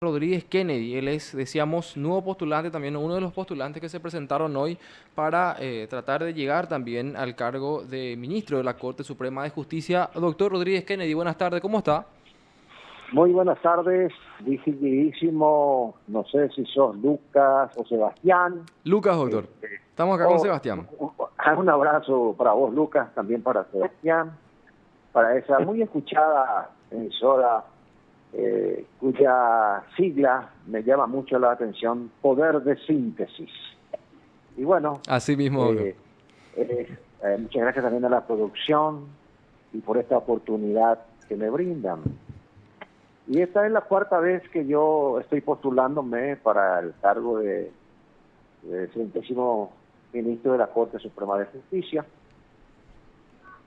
Rodríguez Kennedy. Él es, decíamos, nuevo postulante, también uno de los postulantes que se presentaron hoy para tratar de llegar también al cargo de ministro de la Corte Suprema de Justicia. Doctor Rodríguez Kennedy, buenas tardes, ¿cómo está? Muy buenas tardes, distinguidísimo, no sé si sos Lucas o Sebastián. Lucas, doctor. Este, Estamos acá con Sebastián. un abrazo para vos, Lucas, también para Sebastián, para esa muy escuchada emisora cuya sigla me llama mucho la atención, Poder de Síntesis. Y bueno, Así mismo, doctor. eh, muchas gracias también a la producción y por esta oportunidad que me brindan. Y esta es la cuarta vez que yo estoy postulándome para el cargo de 30º ministro de la Corte Suprema de Justicia.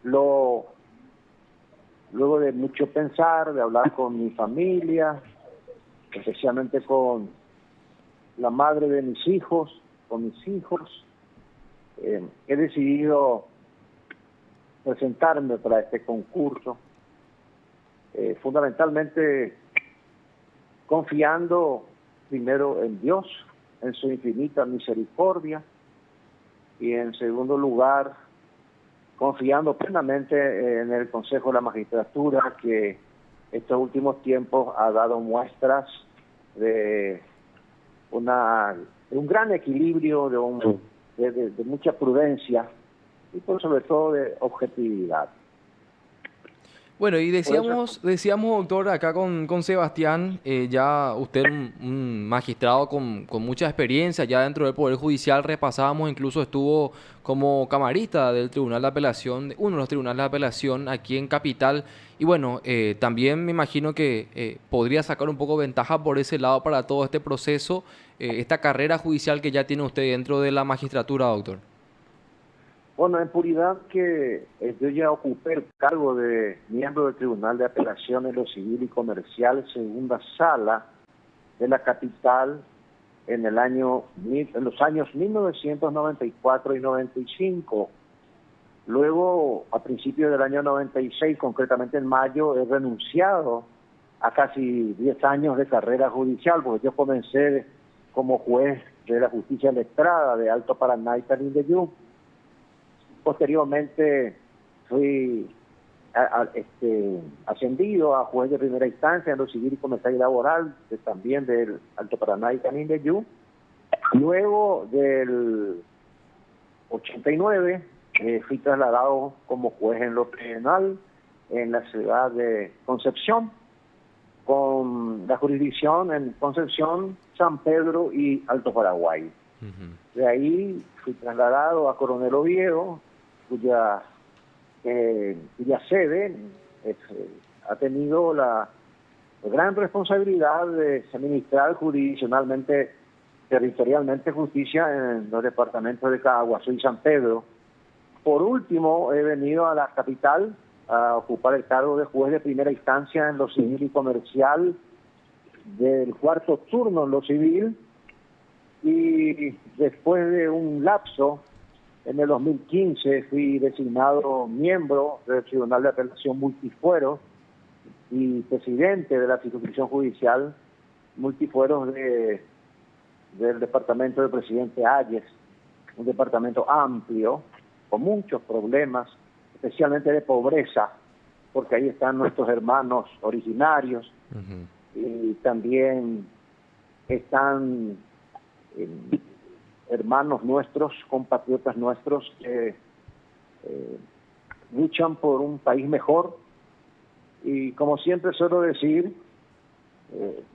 Luego de mucho pensar, de hablar con mi familia, especialmente con la madre de mis hijos, con mis hijos, he decidido presentarme para este concurso. Fundamentalmente confiando primero en Dios, en su infinita misericordia, y en segundo lugar, confiando plenamente en el Consejo de la Magistratura, que estos últimos tiempos ha dado muestras de, de un gran equilibrio, de mucha prudencia y sobre todo de objetividad. Bueno, y decíamos, doctor, acá con Sebastián, ya usted un magistrado con mucha experiencia ya dentro del Poder Judicial, repasábamos, incluso estuvo como camarista del Tribunal de Apelación, de uno de los tribunales de apelación aquí en Capital, y bueno, también me imagino que podría sacar un poco ventaja por ese lado para todo este proceso, esta carrera judicial que ya tiene usted dentro de la magistratura, doctor. Bueno, en puridad que yo ya ocupé el cargo de miembro del Tribunal de Apelación en lo Civil y Comercial, segunda sala de la capital en los años 1994 y 95. Luego, a principios del año 96, concretamente en mayo, he renunciado a casi 10 años de carrera judicial, porque yo comencé como juez de la justicia letrada de Alto Paraná y Canindeyú. Posteriormente fui ascendido a juez de primera instancia en lo civil y comercial y laboral, también del Alto Paraná y Canindeyú. Luego del 89 fui trasladado como juez en lo penal en la ciudad de Concepción, con la jurisdicción en Concepción, San Pedro y Alto Paraguay. De ahí fui trasladado a Coronel Oviedo, cuya sede ha tenido la gran responsabilidad de administrar jurisdiccionalmente, territorialmente justicia en los departamentos de Caguazú y San Pedro. Por último, he venido a la capital a ocupar el cargo de juez de primera instancia en lo civil y comercial, del cuarto turno en lo civil, y después de un lapso, en el 2015 fui designado miembro del Tribunal de Apelación Multifueros y presidente de la circunscripción judicial Multifueros del departamento del presidente Ayes, un departamento amplio, con muchos problemas, especialmente de pobreza, porque ahí están nuestros hermanos originarios, y también están hermanos nuestros, compatriotas nuestros que luchan por un país mejor. Y como siempre suelo decir,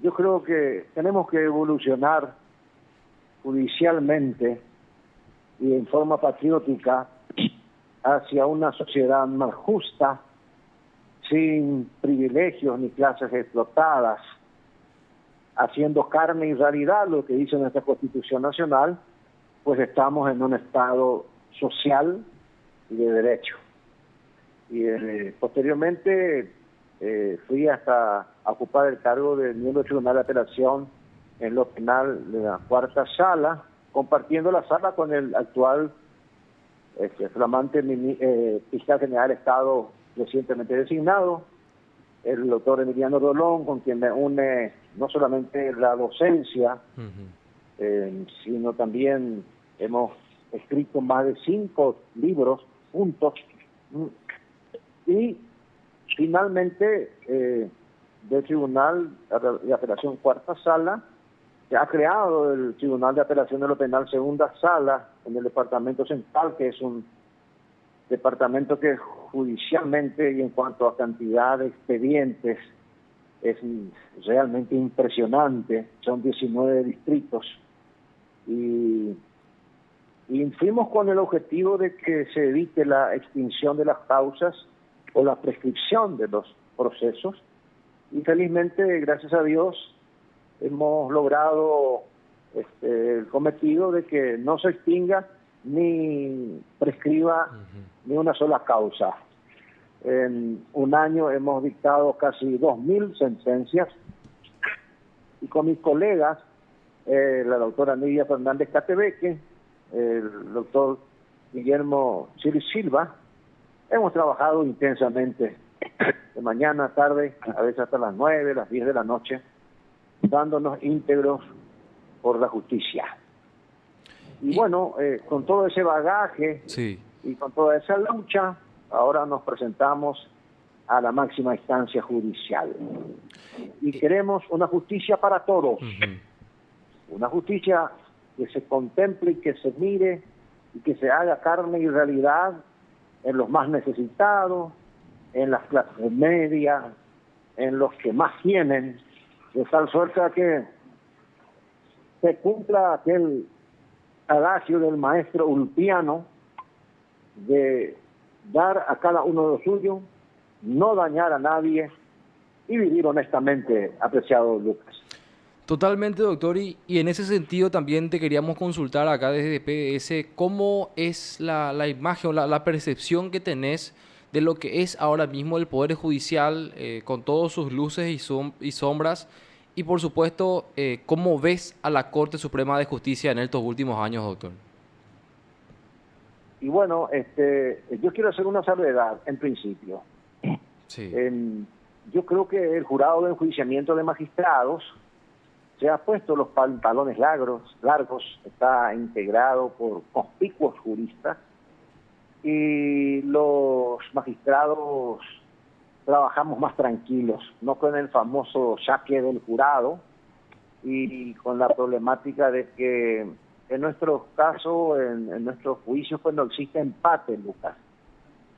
yo creo que tenemos que evolucionar judicialmente y en forma patriótica hacia una sociedad más justa, sin privilegios ni clases explotadas, haciendo carne y realidad lo que dice nuestra Constitución Nacional, pues estamos en un Estado social y de derecho. Y posteriormente fui hasta a ocupar el cargo de miembro del Tribunal de Apelación en lo penal de la cuarta sala, compartiendo la sala con el actual flamante fiscal general del Estado recientemente designado, el doctor Emiliano Rolón, con quien me une no solamente la docencia, Ujú. sino también hemos escrito más de 5 libros juntos. Y finalmente, del Tribunal de Apelación Cuarta Sala, se ha creado el Tribunal de Apelación de lo Penal Segunda Sala en el Departamento Central, que es un departamento que judicialmente y en cuanto a cantidad de expedientes es realmente impresionante. Son 19 distritos y fuimos con el objetivo de que se evite la extinción de las causas o la prescripción de los procesos, y felizmente, gracias a Dios, hemos logrado el cometido de que no se extinga ni prescriba ni una sola causa. En un año hemos dictado casi 2.000 sentencias, y con mis colegas, la doctora Nidia Fernández Catebeque, el doctor Guillermo Chili Silva, hemos trabajado intensamente, de mañana a tarde, a veces hasta las 9, las 10 de la noche, dándonos íntegros por la justicia. Y bueno, con todo ese bagaje Sí. y con toda esa lucha, ahora nos presentamos a la máxima instancia judicial. Y queremos una justicia para todos, una justicia que se contemple y que se mire y que se haga carne y realidad en los más necesitados, en las clases medias, en los que más tienen, de tal suerte que se cumpla aquel adagio del maestro Ulpiano de dar a cada uno lo suyo, no dañar a nadie y vivir honestamente, apreciado Lucas. Totalmente, doctor. Y en ese sentido también te queríamos consultar acá desde PDS, ¿cómo es la imagen o la percepción que tenés de lo que es ahora mismo el Poder Judicial, con todas sus luces y sombras? Y por supuesto, ¿cómo ves a la Corte Suprema de Justicia en estos últimos años, doctor? Y bueno, yo quiero hacer una salvedad en principio. Sí. Yo creo que el jurado de enjuiciamiento de magistrados se ha puesto los pantalones largos, está integrado por conspicuos juristas, y los magistrados trabajamos más tranquilos, no con el famoso saque del jurado y con la problemática de que en nuestros casos, en nuestros juicios, pues no existe empate, Lucas.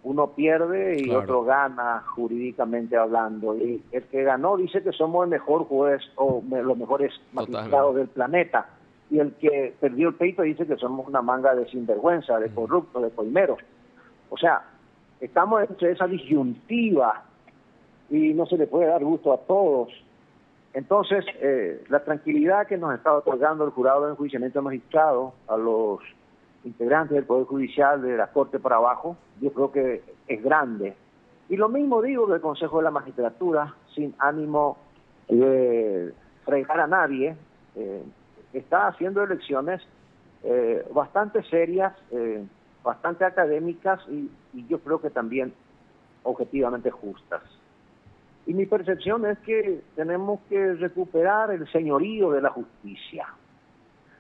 Uno pierde y Claro. otro gana jurídicamente hablando. Y el que ganó dice que somos el mejor juez o los mejores magistrados Totalmente. del planeta. Y el que perdió el pleito dice que somos una manga de sinvergüenza, de corruptos, de coimeros. O sea, estamos entre esa disyuntiva y no se le puede dar gusto a todos. Entonces, la tranquilidad que nos está otorgando el jurado de enjuiciamiento de magistrados a los integrantes del Poder Judicial, de la Corte para abajo, yo creo que es grande. Y lo mismo digo del Consejo de la Magistratura, sin ánimo de fregar a nadie, está haciendo elecciones bastante serias, bastante académicas y yo creo que también objetivamente justas. Y mi percepción es que tenemos que recuperar el señorío de la justicia.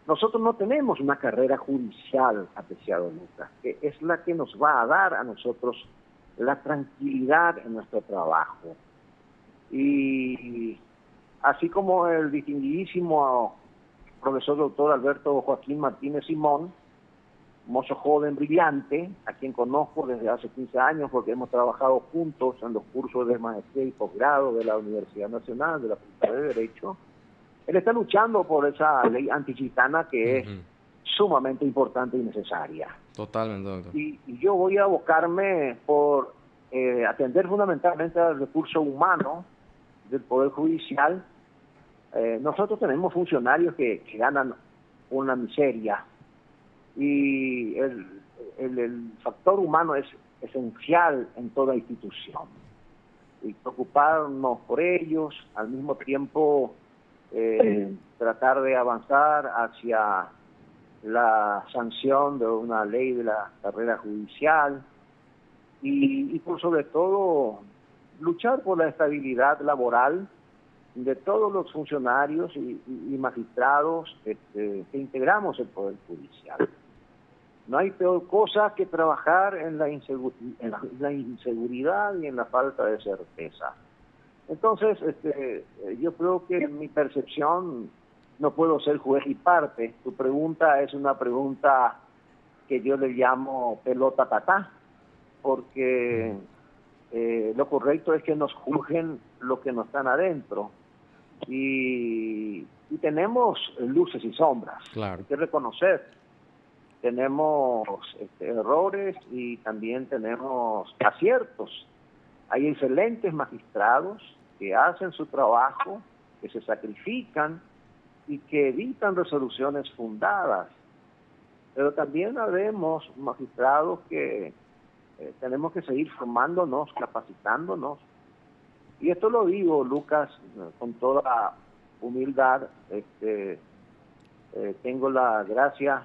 Nosotros no tenemos una carrera judicial, apreciado Lucas, que es la que nos va a dar a nosotros la tranquilidad en nuestro trabajo. Y así como el distinguidísimo profesor doctor Alberto Joaquín Martínez Simón, mozo joven brillante, a quien conozco desde hace 15 años porque hemos trabajado juntos en los cursos de maestría y posgrado de la Universidad Nacional, de la Facultad de Derecho. Él está luchando por esa ley antigitana que es sumamente importante y necesaria. Totalmente, doctor. Y yo voy a abocarme por atender fundamentalmente al recurso humano del Poder Judicial. Nosotros tenemos funcionarios que ganan una miseria y el factor humano es esencial en toda institución. Y preocuparnos por ellos, al mismo tiempo tratar de avanzar hacia la sanción de una ley de la carrera judicial y por sobre todo luchar por la estabilidad laboral de todos los funcionarios y magistrados que integramos el Poder Judicial. No hay peor cosa que trabajar en la inseguridad y en la falta de certeza. Entonces, yo creo que en mi percepción no puedo ser juez y parte. Tu pregunta es una pregunta que yo le llamo pelota tatá, porque lo correcto es que nos juzguen lo que no están adentro. Y tenemos luces y sombras, Claro. hay que reconocer. Tenemos errores y también tenemos aciertos. Hay excelentes magistrados que hacen su trabajo, que se sacrifican y que evitan resoluciones fundadas. Pero también habemos magistrados que tenemos que seguir formándonos, capacitándonos. Y esto lo digo, Lucas, con toda humildad. Tengo la gracia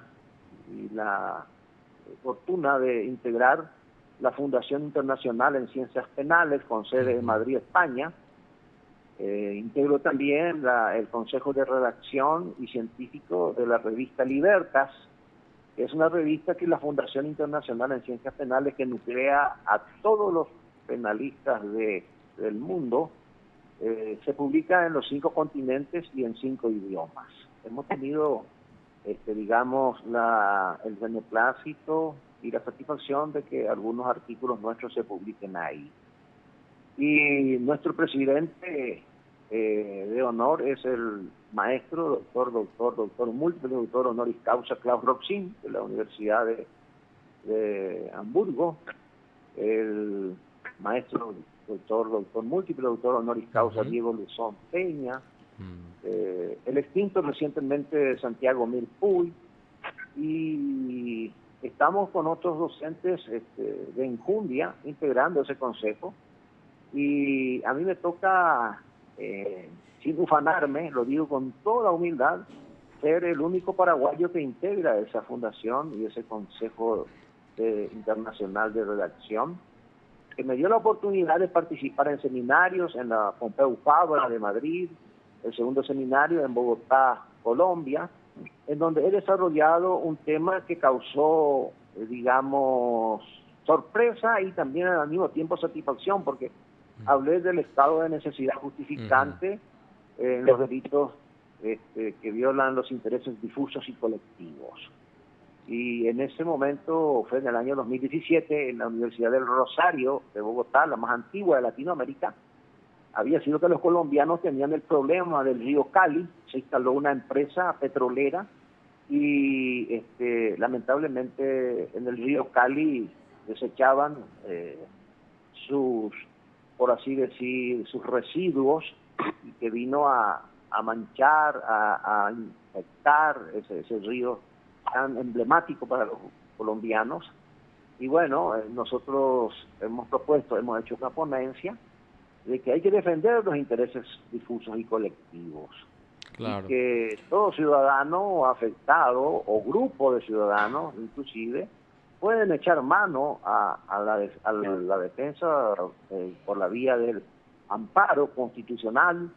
y la fortuna de integrar la Fundación Internacional en Ciencias Penales con sede en Madrid, España. Integro también el Consejo de Redacción y Científico de la revista Libertas, que es una revista que es la Fundación Internacional en Ciencias Penales, que nuclea a todos los penalistas del mundo. Se publica en los 5 continentes y en 5 idiomas. Hemos tenido digamos, el beneplácito y la satisfacción de que algunos artículos nuestros se publiquen ahí. Y nuestro presidente de honor es el maestro, doctor, múltiple doctor honoris causa Klaus Roxin, de la Universidad de Hamburgo, el maestro, doctor, múltiple doctor honoris causa Diego Luzón Peña, el extinto recientemente Santiago Mir Puy, y estamos con otros docentes de enjundia integrando ese consejo. Y a mí me toca, sin ufanarme, lo digo con toda humildad, ser el único paraguayo que integra esa fundación y ese consejo internacional de redacción, que me dio la oportunidad de participar en seminarios en la Pompeu Fabra de Madrid, el segundo seminario en Bogotá, Colombia, en donde he desarrollado un tema que causó, digamos, sorpresa y también al mismo tiempo satisfacción, porque hablé del estado de necesidad justificante en los delitos que violan los intereses difusos y colectivos. Y en ese momento, fue en el año 2017, en la Universidad del Rosario de Bogotá, la más antigua de Latinoamérica, había sido que los colombianos tenían el problema del río Cali. Se instaló una empresa petrolera y lamentablemente en el río Cali desechaban por así decir, sus residuos, y que vino a manchar, a infectar ese río tan emblemático para los colombianos. Y bueno, nosotros hemos hecho una ponencia de que hay que defender los intereses difusos y colectivos. Claro. Y que todo ciudadano afectado, o grupo de ciudadanos inclusive, pueden echar mano a la defensa por la vía del amparo constitucional,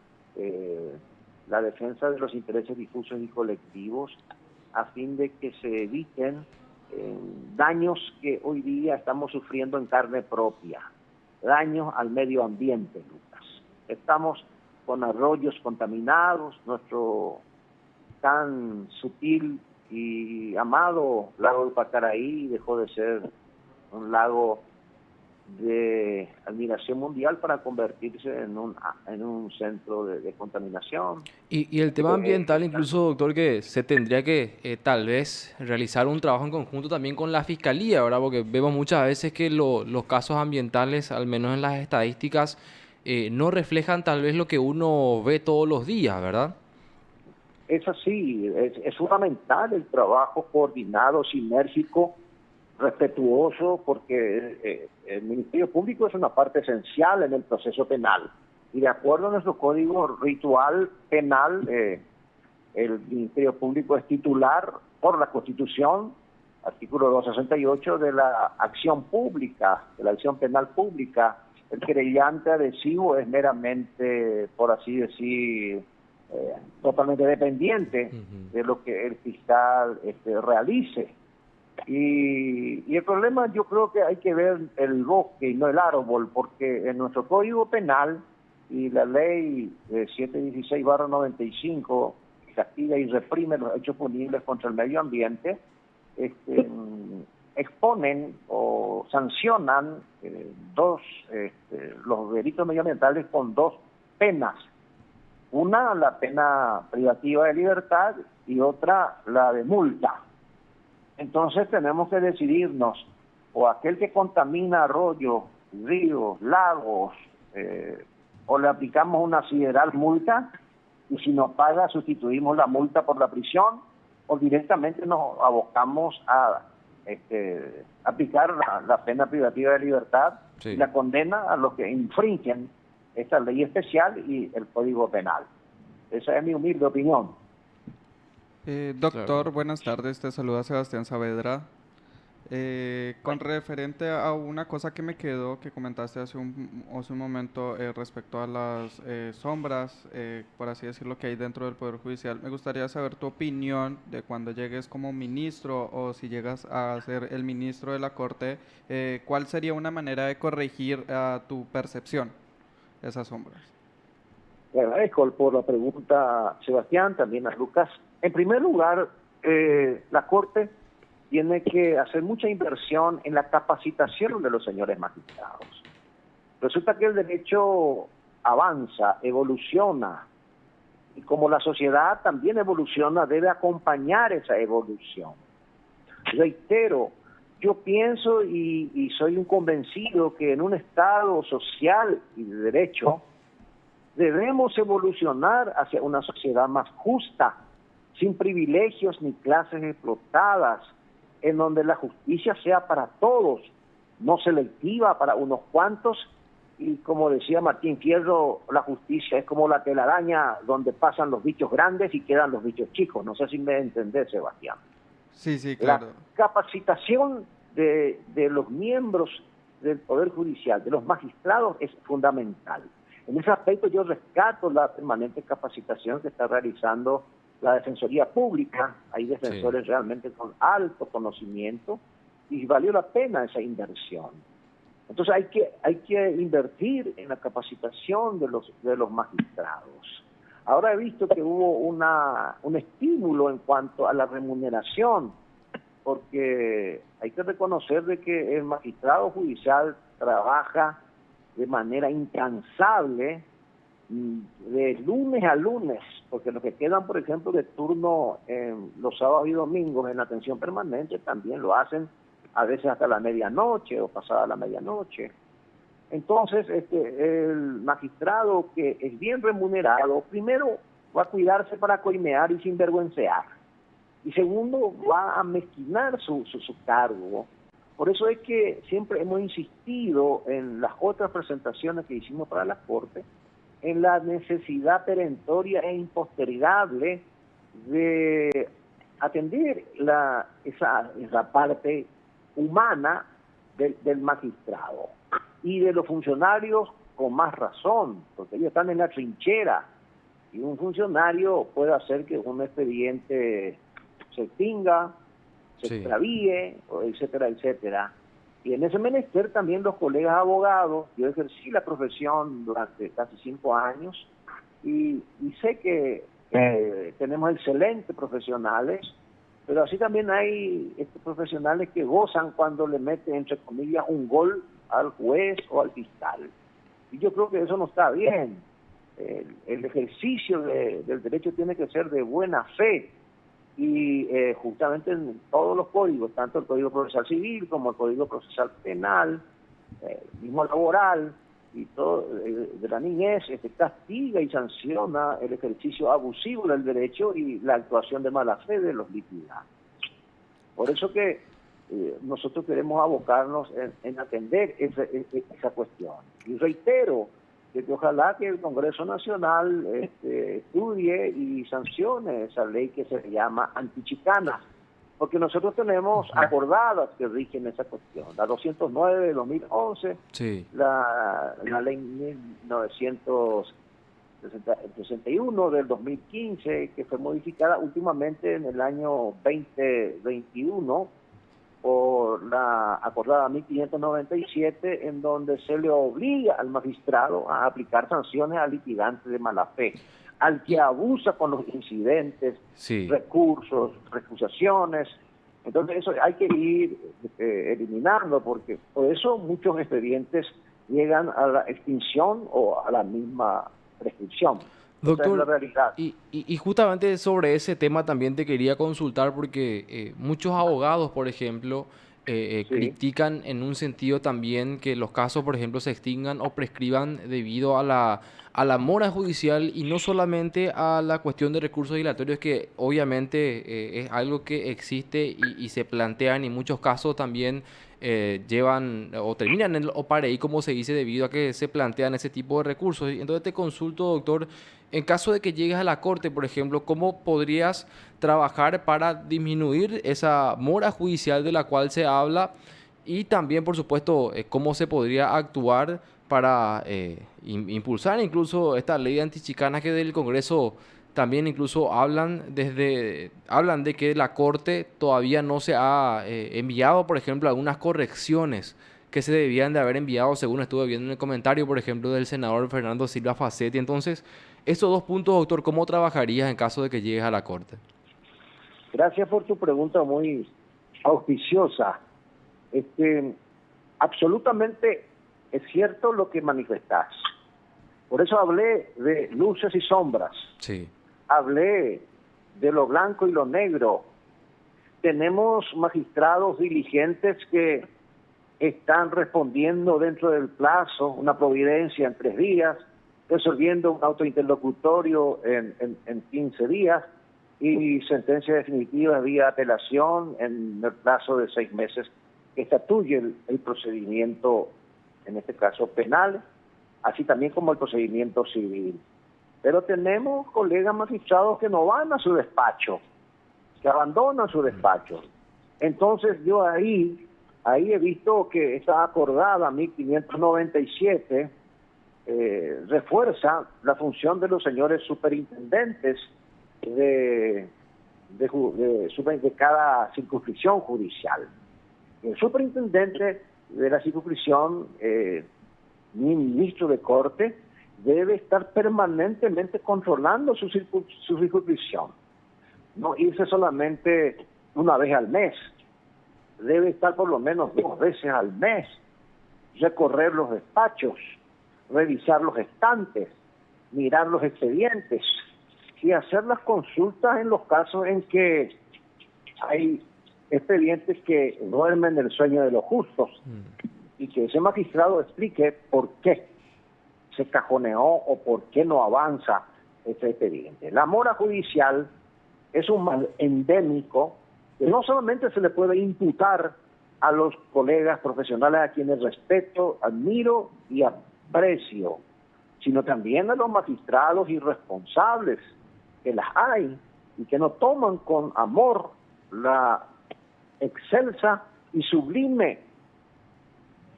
la defensa de los intereses difusos y colectivos, a fin de que se eviten daños que hoy día estamos sufriendo en carne propia. Daños al medio ambiente, Lucas. Estamos con arroyos contaminados, nuestro tan sutil y amado lago del Pacaraí dejó de ser un lago de admiración mundial para convertirse en un centro de contaminación. Y el tema ambiental, incluso, doctor, que se tendría que tal vez realizar un trabajo en conjunto también con la Fiscalía, ¿verdad? Porque vemos muchas veces que los casos ambientales, al menos en las estadísticas, no reflejan tal vez lo que uno ve todos los días, ¿verdad? Es así, es fundamental el trabajo coordinado, sinérgico, respetuoso, porque el Ministerio Público es una parte esencial en el proceso penal. Y de acuerdo a nuestro código ritual penal, el Ministerio Público es titular por la Constitución, artículo 268, de la acción pública, de la acción penal pública. el querellante adhesivo es meramente, por así decir, totalmente dependiente de lo que el fiscal realice. Y el problema, yo creo que hay que ver el bosque y no el árbol, porque en nuestro Código Penal y la ley 716/95 que castiga y reprime los hechos punibles contra el medio ambiente, exponen o sancionan los delitos medioambientales con dos penas. Una, la pena privativa de libertad, y otra, la de multa. Entonces tenemos que decidirnos, o aquel que contamina arroyos, ríos, lagos, o le aplicamos una sideral multa, y si no paga sustituimos la multa por la prisión, o directamente nos abocamos a aplicar la pena privativa de libertad, Sí. y la condena a los que infringen esta ley especial y el Código Penal. Esa es mi humilde opinión. Doctor, Claro. buenas tardes, te saluda Sebastián Saavedra. Con referente a una cosa que me quedó, que comentaste hace un momento respecto a las sombras, por así decirlo, que hay dentro del Poder Judicial, me gustaría saber tu opinión de cuando llegues como ministro o si llegas a ser el ministro de la Corte, ¿cuál sería una manera de corregir tu percepción esas sombras? Le agradezco por la pregunta, Sebastián, también a Lucas. En primer lugar, la Corte tiene que hacer mucha inversión en la capacitación de los señores magistrados. Resulta que el derecho avanza, evoluciona, y como la sociedad también evoluciona, debe acompañar esa evolución. Reitero, yo pienso y soy un convencido que en un Estado social y de derecho debemos evolucionar hacia una sociedad más justa, sin privilegios ni clases explotadas, en donde la justicia sea para todos, no selectiva para unos cuantos, y como decía Martín Fierro, la justicia es como la telaraña donde pasan los bichos grandes y quedan los bichos chicos. No sé si me entendés, Sebastián. Sí, claro. La capacitación de los miembros del Poder Judicial, de los magistrados, es fundamental. En ese aspecto yo rescato la permanente capacitación que está realizando la Defensoría Pública. Hay defensores realmente con alto conocimiento y valió la pena esa inversión. Entonces hay que invertir en la capacitación de los magistrados. Ahora he visto que hubo un estímulo en cuanto a la remuneración, porque hay que reconocer de que el magistrado judicial trabaja de manera incansable de lunes a lunes, porque los que quedan, por ejemplo, de turno los sábados y domingos en la atención permanente también lo hacen a veces hasta la medianoche o pasada la medianoche. Entonces, el magistrado que es bien remunerado, primero va a cuidarse para coimear y sinvergüencear, y segundo va a mezquinar su cargo. Por eso es que siempre hemos insistido en las otras presentaciones que hicimos para la Corte, en la necesidad perentoria e impostergable de atender esa parte humana del magistrado y de los funcionarios con más razón, porque ellos están en la trinchera y un funcionario puede hacer que un expediente se extinga, se extravíe, etcétera, etcétera. Y en ese menester también los colegas abogados, yo ejercí la profesión durante casi 5 años y sé que tenemos excelentes profesionales, pero así también hay profesionales que gozan cuando le meten, entre comillas, un gol al juez o al fiscal. Y yo creo que eso no está bien. El ejercicio del derecho tiene que ser de buena fe, y justamente en todos los códigos, tanto el Código Procesal Civil como el Código Procesal Penal, el mismo laboral y todo de la niñez, castiga y sanciona el ejercicio abusivo del derecho y la actuación de mala fe de los litigantes. Por eso que nosotros queremos abocarnos en atender esa cuestión. Y reitero que ojalá que el Congreso Nacional estudie y sancione esa ley que se llama antichicana, porque nosotros tenemos acordadas que rigen esa cuestión. La 209 de 2011, Sí. la ley 1961 del 2015, que fue modificada últimamente en el año 2021 por la acordada 1597, en donde se le obliga al magistrado a aplicar sanciones al litigante de mala fe, al que abusa con los incidentes, Sí. recursos, recusaciones. Entonces eso hay que ir eliminando, porque por eso muchos expedientes llegan a la extinción o a la misma prescripción. Esa es la Doctor, realidad. y justamente sobre ese tema también te quería consultar porque muchos abogados, por ejemplo, Sí, critican en un sentido también que los casos, por ejemplo, se extingan o prescriban debido a la mora judicial y no solamente a la cuestión de recursos dilatorios, que obviamente es algo que existe y se plantean y en muchos casos también llevan o terminan en el OPAREI, como se dice, debido a que se plantean ese tipo de recursos. Y entonces te consulto, doctor, en caso de que llegues a la corte, por ejemplo, ¿cómo podrías trabajar para disminuir esa mora judicial de la cual se habla? Y también, por supuesto, cómo se podría actuar para impulsar incluso esta ley de antichicanas que del Congreso también incluso hablan de que la Corte todavía no se ha enviado, por ejemplo, algunas correcciones que se debían de haber enviado, según estuve viendo en el comentario, por ejemplo, del senador Fernando Silva Facetti. Entonces, estos dos puntos, doctor, ¿cómo trabajarías en caso de que llegues a la Corte? gracias por tu pregunta muy auspiciosa. Absolutamente es cierto lo que manifestás. Por eso hablé de luces y sombras, Sí. hablé de lo blanco y lo negro. Tenemos magistrados diligentes que están respondiendo dentro del plazo, una providencia en 3 días, resolviendo un autointerlocutorio en 15 días y sentencia definitiva vía apelación en el plazo de 6 meses que estatuye el procedimiento, en este caso penal, así también como el procedimiento civil. Pero tenemos colegas magistrados que no van a su despacho, que abandonan su despacho. Entonces yo ahí he visto que esta acordada 1597 refuerza la función de los señores superintendentes de cada circunscripción judicial. El superintendente de la circunscripción, ministro de corte, debe estar permanentemente controlando su circunscripción. No irse solamente una vez al mes, debe estar por lo menos 2 veces al mes, recorrer los despachos, revisar los estantes, mirar los expedientes y hacer las consultas en los casos en que hay expedientes que duermen el sueño de los justos y que ese magistrado explique por qué se cajoneó o por qué no avanza ese expediente. La mora judicial es un mal endémico que no solamente se le puede imputar a los colegas profesionales a quienes respeto, admiro y aprecio, sino también a los magistrados irresponsables, que las hay y que no toman con amor la excelsa y sublime,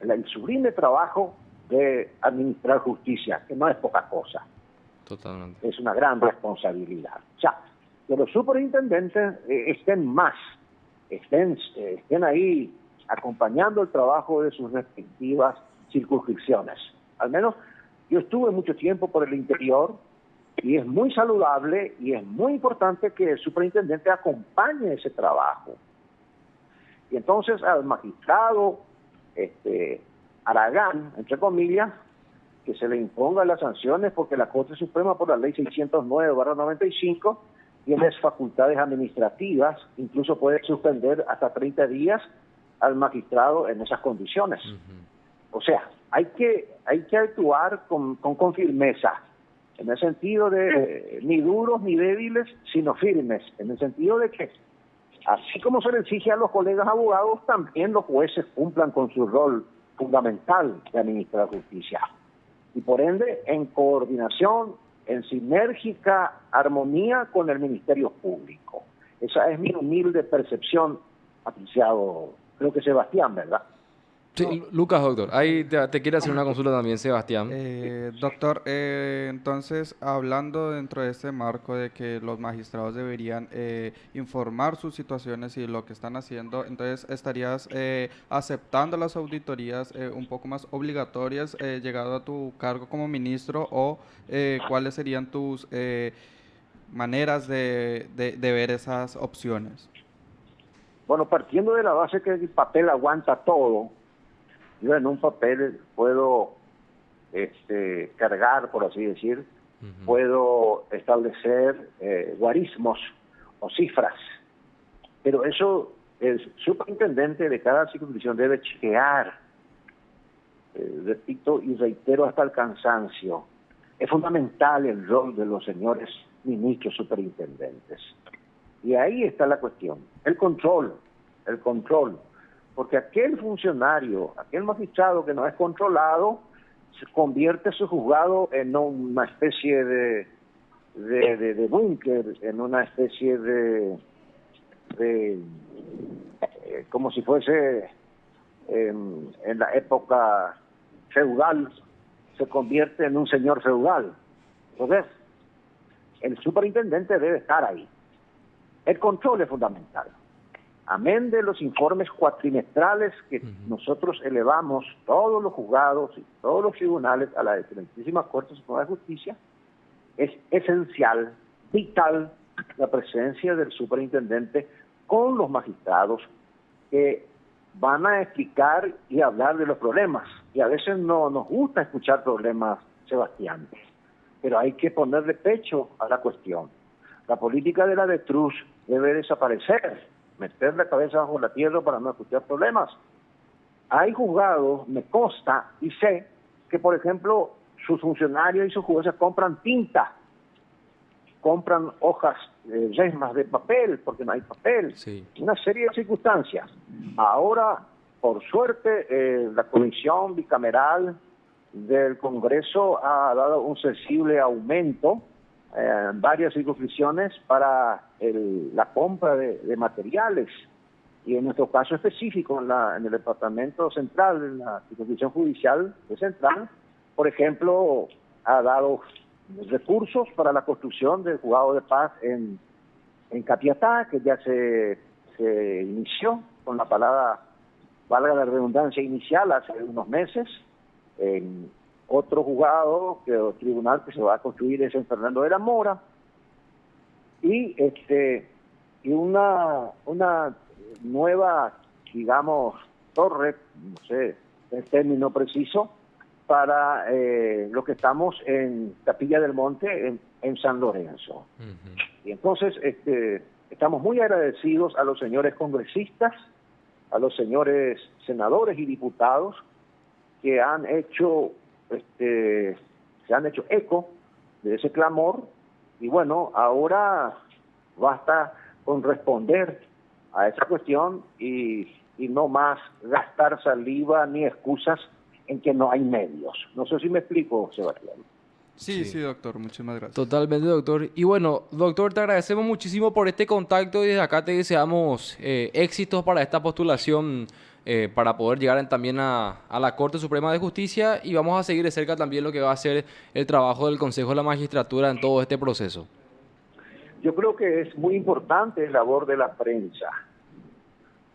el sublime trabajo de administrar justicia, que no es poca cosa. Totalmente. Es una gran responsabilidad. O sea, que los superintendentes estén ahí acompañando el trabajo de sus respectivas circunscripciones. Al menos yo estuve mucho tiempo por el interior y es muy saludable y es muy importante que el superintendente acompañe ese trabajo. Y entonces al magistrado Aragán, entre comillas, que se le impongan las sanciones porque la Corte Suprema por la Ley 609/95 tiene facultades administrativas, incluso puede suspender hasta 30 días al magistrado en esas condiciones. O sea, hay que actuar con firmeza, en el sentido de ni duros ni débiles, sino firmes, en el sentido de que, así como se le exige a los colegas abogados, también los jueces cumplan con su rol fundamental de administrar justicia. Y por ende, en coordinación, en sinérgica armonía con el Ministerio Público. Esa es mi humilde percepción, apreciado, creo que Sebastián, ¿verdad? Sí, Lucas, doctor. Ahí te quiere hacer una consulta también, Sebastián. Doctor, entonces, hablando dentro de este marco de que los magistrados deberían informar sus situaciones y lo que están haciendo, entonces, ¿estarías aceptando las auditorías un poco más obligatorias llegado a tu cargo como ministro o cuáles serían tus maneras de ver esas opciones? Bueno, partiendo de la base que el papel aguanta todo, yo en un papel puedo cargar, por así decir, puedo establecer guarismos o cifras, pero eso el superintendente de cada circunscripción debe chequear, repito y reitero hasta el cansancio. Es fundamental el rol de los señores ministros superintendentes. Y ahí está la cuestión, el control, porque aquel funcionario, aquel magistrado que no es controlado, se convierte su juzgado en una especie de búnker, en una especie como si fuese en la época feudal, se convierte en un señor feudal. Entonces, el superintendente debe estar ahí. El control es fundamental. Amén de los informes cuatrimestrales que nosotros elevamos todos los juzgados y todos los tribunales a la excelentísima Corte Suprema de Justicia, es esencial, vital, la presencia del superintendente con los magistrados que van a explicar y hablar de los problemas. Y a veces no nos gusta escuchar problemas, Sebastián, pero hay que ponerle pecho a la cuestión. La política de la avestruz debe desaparecer, meter la cabeza bajo la tierra para no escuchar problemas. Hay juzgados, me consta y sé, que por ejemplo sus funcionarios y sus jueces compran tinta, compran hojas, resmas de papel, porque no hay papel, Sí. una serie de circunstancias. Ahora, por suerte, la Comisión Bicameral del Congreso ha dado un sensible aumento en varias circunscripciones para la compra de materiales, y en nuestro caso específico en el departamento central, en la circunscripción judicial de Central, por ejemplo, ha dado recursos para la construcción del juzgado de paz en Capiatá, que ya se inició con la palabra, valga la redundancia, inicial hace unos meses. Otro juzgado, o tribunal que se va a construir es en Fernando de la Mora, y una nueva, digamos, torre, no sé el término preciso, para lo que estamos en Capilla del Monte, en San Lorenzo. Y entonces estamos muy agradecidos a los señores congresistas, a los señores senadores y diputados que han hecho se han hecho eco de ese clamor, y bueno, ahora basta con responder a esa cuestión y no más gastar saliva ni excusas en que no hay medios. No sé si me explico, Sebastián. Sí, doctor, muchísimas gracias. Totalmente, doctor. Y bueno, doctor, te agradecemos muchísimo por este contacto y desde acá te deseamos éxitos para esta postulación para poder llegar también a la Corte Suprema de Justicia, y vamos a seguir de cerca también lo que va a ser el trabajo del Consejo de la Magistratura en todo este proceso. Yo creo que es muy importante la labor de la prensa.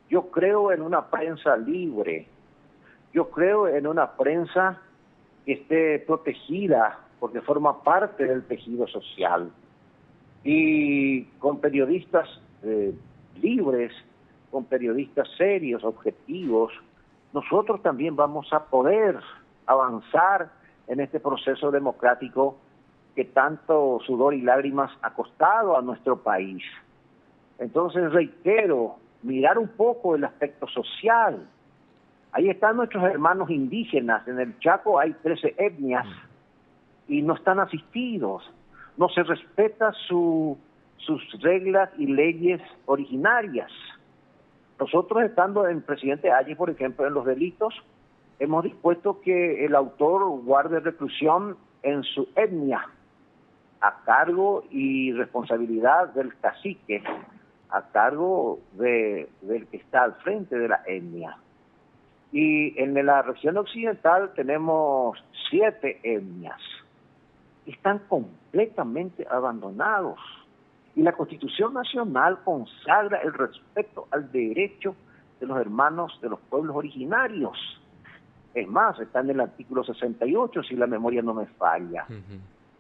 Yo creo en una prensa libre. Yo creo en una prensa que esté protegida porque forma parte del tejido social. Y con periodistas libres, con periodistas serios, objetivos, nosotros también vamos a poder avanzar en este proceso democrático que tanto sudor y lágrimas ha costado a nuestro país. Entonces, reitero, mirar un poco el aspecto social. Ahí están nuestros hermanos indígenas. En el Chaco hay 13 etnias y no están asistidos. No se respeta sus reglas y leyes originarias. Nosotros, estando en Presidente Ayes, por ejemplo, en los delitos, hemos dispuesto que el autor guarde reclusión en su etnia, a cargo y responsabilidad del cacique. a cargo del que está al frente de la etnia. Y en la región occidental tenemos 7 etnias. Están completamente abandonados. Y la Constitución Nacional consagra el respeto al derecho de los hermanos de los pueblos originarios. Es más, está en el artículo 68, si la memoria no me falla.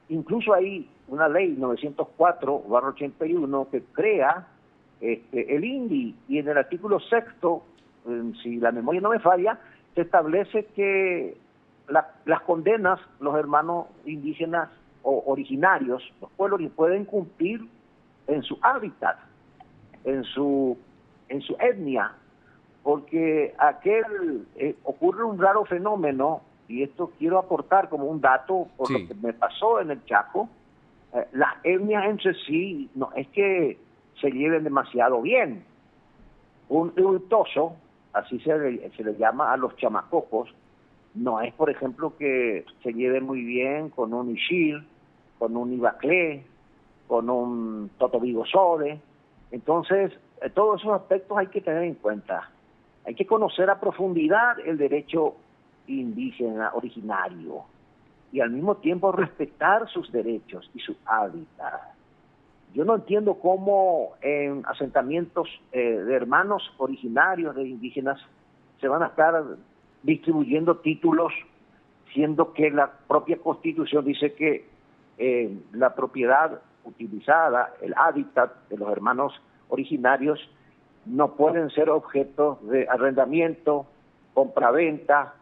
Incluso hay una ley 904/81 que crea el INDI, y en el artículo 6, si la memoria no me falla, se establece que las condenas, los hermanos indígenas o originarios, los pueblos, pueden cumplir en su hábitat, en su etnia, porque ocurre un raro fenómeno, y esto quiero aportar como un dato por lo que me pasó en el Chaco. Las etnias entre sí no es que se lleven demasiado bien. Un Huitoso, así se le llama a los chamacocos, no es, por ejemplo, que se lleve muy bien con un Ixil, con un Ibaclé, con un Totobigosode. Entonces, todos esos aspectos hay que tener en cuenta. Hay que conocer a profundidad el derecho indígena originario y al mismo tiempo respetar sus derechos y su hábitat. Yo no entiendo cómo en asentamientos de hermanos originarios de indígenas se van a estar distribuyendo títulos, siendo que la propia Constitución dice que la propiedad utilizada, el hábitat de los hermanos originarios, no pueden ser objetos de arrendamiento, compraventa,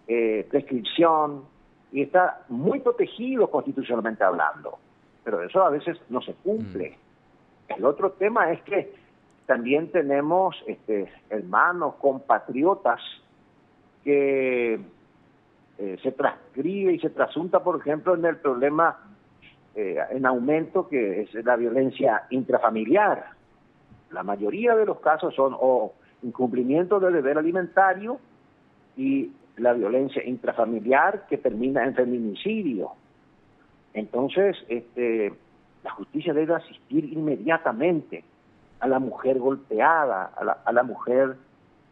prescripción, y está muy protegido constitucionalmente hablando, pero eso a veces no se cumple. El otro tema es que también tenemos hermanos, compatriotas, que se transcribe y se trasunta, por ejemplo, en el problema en aumento, que es la violencia intrafamiliar. La mayoría de los casos son o incumplimiento del deber alimentario y la violencia intrafamiliar, que termina en feminicidio. Entonces, la justicia debe asistir inmediatamente a la mujer golpeada, a la mujer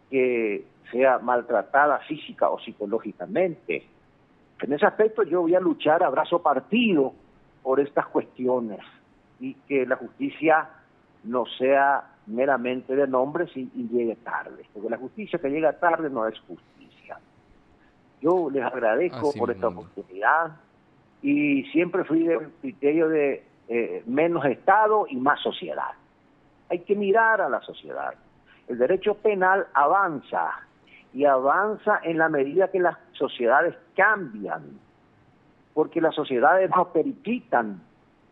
que sea maltratada física o psicológicamente. En ese aspecto yo voy a luchar a brazo partido por estas cuestiones, y que la justicia no sea meramente de nombres y llegue tarde, porque la justicia que llega tarde no es justicia. Yo les agradezco por esta oportunidad, y siempre fui del criterio de menos Estado y más sociedad. Hay que mirar a la sociedad. El derecho penal avanza, y avanza en la medida que las sociedades cambian, porque las sociedades no periquitan,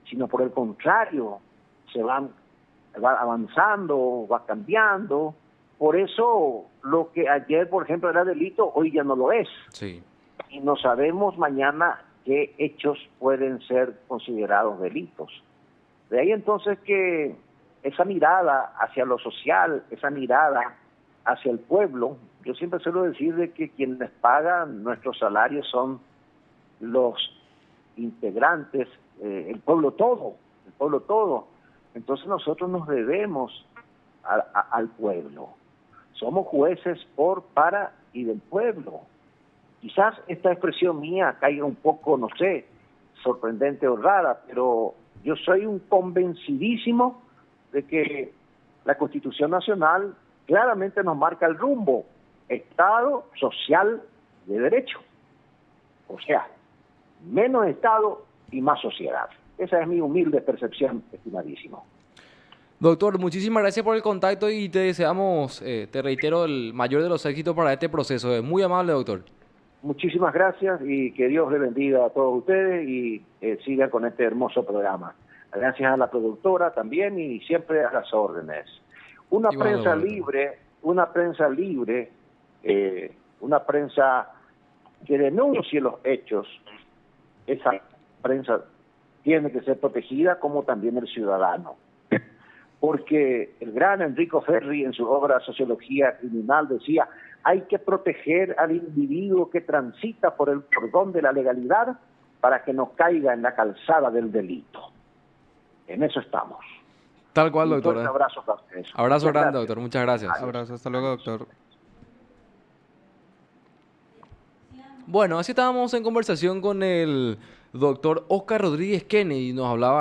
sino por el contrario, va avanzando, va cambiando. Por eso lo que ayer, por ejemplo, era delito, hoy ya no lo es. Sí. Y no sabemos mañana qué hechos pueden ser considerados delitos. De ahí entonces que esa mirada hacia lo social, esa mirada hacia el pueblo, yo siempre suelo decir de que quienes pagan nuestros salarios son los integrantes, el pueblo todo. Entonces nosotros nos debemos al pueblo. Somos jueces por, para y del pueblo. Quizás esta expresión mía caiga un poco, no sé, sorprendente o rara, pero yo soy un convencidísimo de que la Constitución Nacional claramente nos marca el rumbo: Estado social de derecho. O sea, menos Estado y más sociedad. Esa es mi humilde percepción, estimadísimo. Doctor, muchísimas gracias por el contacto y te deseamos, te reitero, el mayor de los éxitos para este proceso. Es muy amable, doctor. Muchísimas gracias, y que Dios le bendiga a todos ustedes y siga con este hermoso programa. Gracias a la productora también, y siempre a las órdenes. Una prensa libre, una prensa que denuncie los hechos, esa prensa tiene que ser protegida, como también el ciudadano. Porque el gran Enrico Ferri, en su obra Sociología Criminal, decía: hay que proteger al individuo que transita por el cordón de la legalidad para que no caiga en la calzada del delito. En eso estamos. Tal cual, Un doctor. fuerte abrazo para ustedes. Abrazo Muchas grande, gracias. doctor. Muchas gracias. Abrazo, hasta luego, doctor. Bueno, así estábamos en conversación con el doctor Oscar Rodríguez Kennedy. Nos hablaba